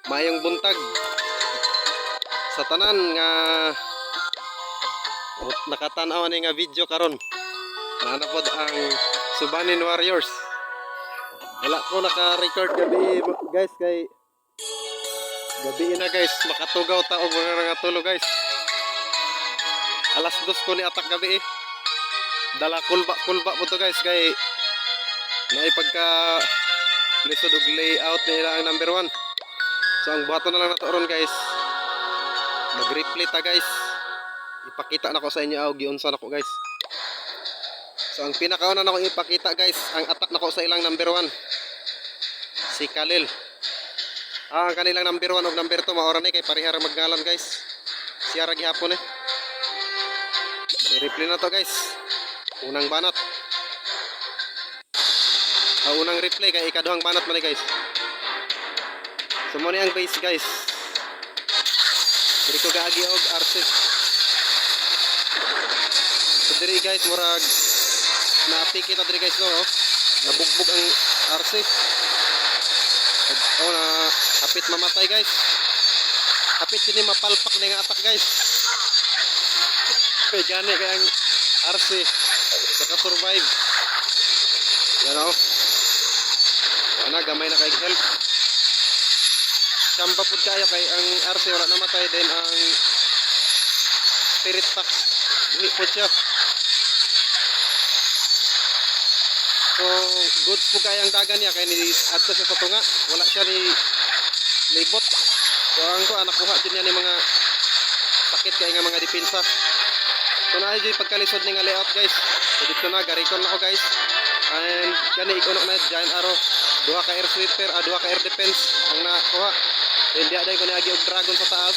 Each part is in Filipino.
Mayong buntag sa tanan nga nakatan-aw ni nga video karon. Ana pod ang Subanin Warriors. Wala ko naka-record gabi guys kay gabi na guys, makatugaw ta og mga nangatulog guys. Alas 2 ko ni atak gabi Dala kulba po to guys kay naipagka lisod og layout nila ang number 1. So ang buhaton na lang nato ron guys. Mag-replay ta guys. Ipakita na ko sa inyo og giunsa na ko guys. So ang pinakauna na ko ipakita guys, ang attack na ko sa ilang number 1. Si Khalil. Ang kanilang number 1 ug number 2 maora ni kay parehara maggalan guys. Siya ra gihapon I-replay na to guys. Unang banat. Unang replay kay ikaduhang banat man guys. So mo ni ang base guys. Diri ko gaagi og RC. So diri guys murag naapiki ta diri guys no. Nabugbog ang RC. Oh na kapit mamatay guys. Kapit kini mapalpak ni nga atak guys. Kay gani kay ang RC baka survive. You know. Ana gamay na kay help. Samba pud kayo kay ang RC wala namatay din ang spirit pack buhi po siya. So goods po kaya ang dagan niya kay ni adto siya sa tunga wala siya ni libot. So ang ko nakuha din niya ni mga sakit kay nga mga depensa. So na ay pagkalisod ni nga layout guys. So dito na garikon na ko guys. And kani iguno na giant arrow. Duha ka air sweeper, duha ka air defense ang nakuha. Then diya day ko niagi og dragon sa taas.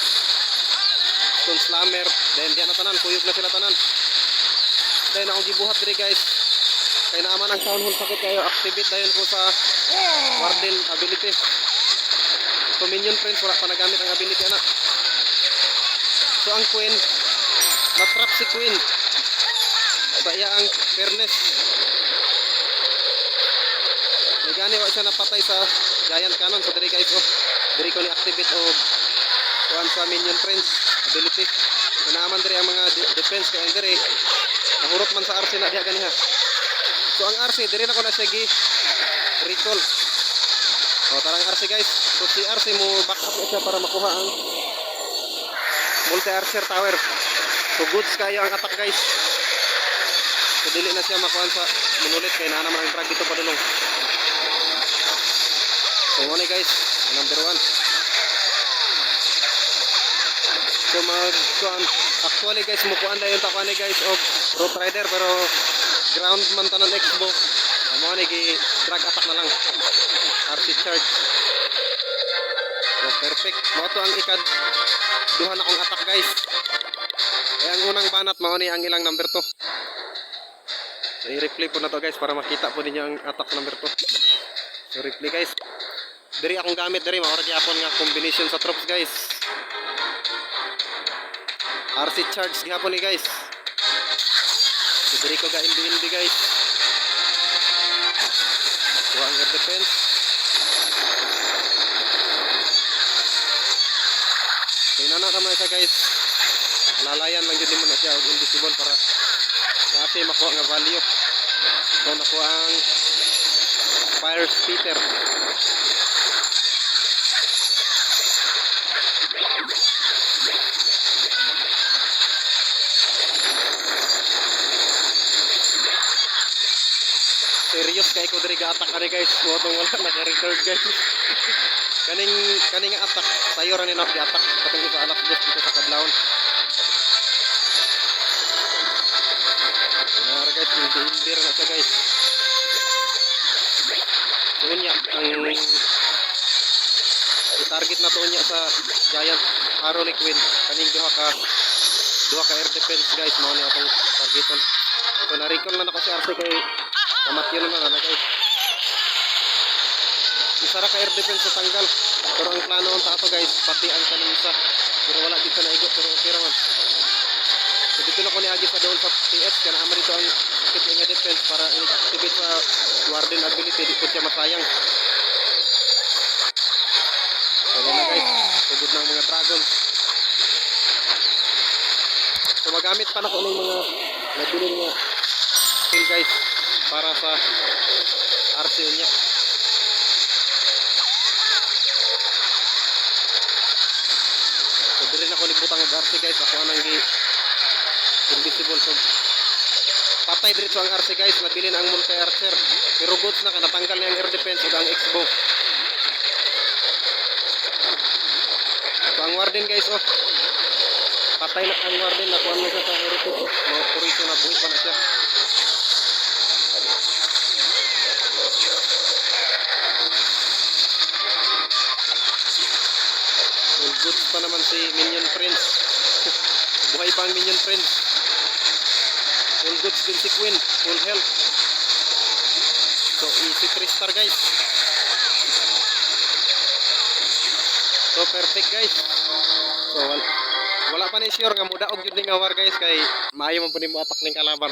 Stone slammer. Then diya na tanan, kuyog na sila tanan. Then ako gibuhat diri guys. Kay naaman ang town hall sakit kayo, activate dayon ko sa warden ability. So minion friends wala pa nagamit ang ability ana. So ang queen, na-trap si queen. Sa iya ang fairness. May gani wa siya napatay sa giant cannon. So diri guys diri ko ni activate og kuan sa minion friends ability. Naaman diri ang mga defense kay diri. Nahurot man sa RC na diha ganiha. So ang RC diri na ko na siya gi recall. O tarang RC guys. So si RC mo back up siya para makuha ang multi archer tower. So goods kayo ang attack guys. So dili na siya makuha sa manulit kay naa naman ang drag dito padulong. So mo ni guys, number 1. So magkuan actually guys mukuan dayon ta kuan guys og road rider pero ground man tanan exbo. Mo ni gi drag attack na lang. RC charge. So perfect. Mo to ang ikad duha na kong attack guys. Kaya ang unang banat mao ni ang ilang number 2. So i-replay po na to guys para makita po ninyo ang attack number 2. So replay guys. Diri akong gamit diri mao ra gyapon nga combination sa troops guys. RC charge gyapon ni guys. So diri ko ga indi guys. So ang air defense. Tinana ka man siya guys. Halalayan lang jud mo na siya og invisible para kasi makuha nga value. So nakuha ang fire spitter. Serious kay ko diri ga-attack ani guys. Motong wala naka-record guys. kaning attack sayo ra ni na gi-attack katong isa alas 2 dito sa Kadlawon. Ano guys, hindi na siya guys. So niya ang i-target na to niya sa giant arrow ni Queen. Kaning duha ka air defense guys mao ni atong targeton. So na-recall na nako si RC kay kamatyon na guys. Isa ra ka air defense sa tanggal. Pero ang plano unta ato guys, pati ang kaning isa. Pero wala gid sa naigo pero okay ra man. So dito na ko ni agi sa doon sa TS kana ama dito ang sakit nga defense para i-activate sa warden ability di pud siya masayang. So na guys. dragon. So magamit pa na ko ng mga nabili nga skill guys para sa RCO niya. So diri na ko nibutang og RC guys, ako anang gi invisible. So patay diretso ang RC guys, nabili na ang multi-archer. Pero goods na, natanggal niya ang air defense o ang X-bow. So ang warden guys, oh. Patay na ang warden, nakuha na siya sa heritage. Puriso na, buhay pa na siya. Well, goods pa naman si Minion Prince. Buhay pa ang Minion Prince. Full goods din si Queen, full health. So easy 3 star guys. So perfect guys. So wala pa ni sure nga mudaog jud ning awar guys, kay maayo man pud nimo attack ning kalaban.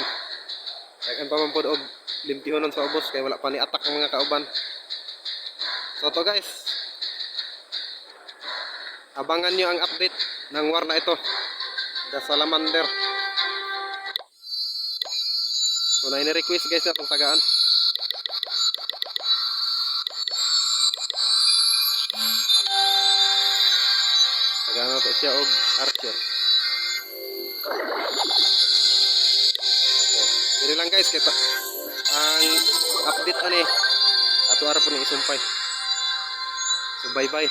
Kay pa man pud og limpihonon sa ubos kay wala pa ni attack ang mga kauban. So to guys, abangan nyo ang update ng war na ito, The Salamander. So na ini-request guys na itong tagaan. Tagaan na ito siya og archer. So dili lang guys, kita ang update ani ato ara po ni isumpay. So bye bye.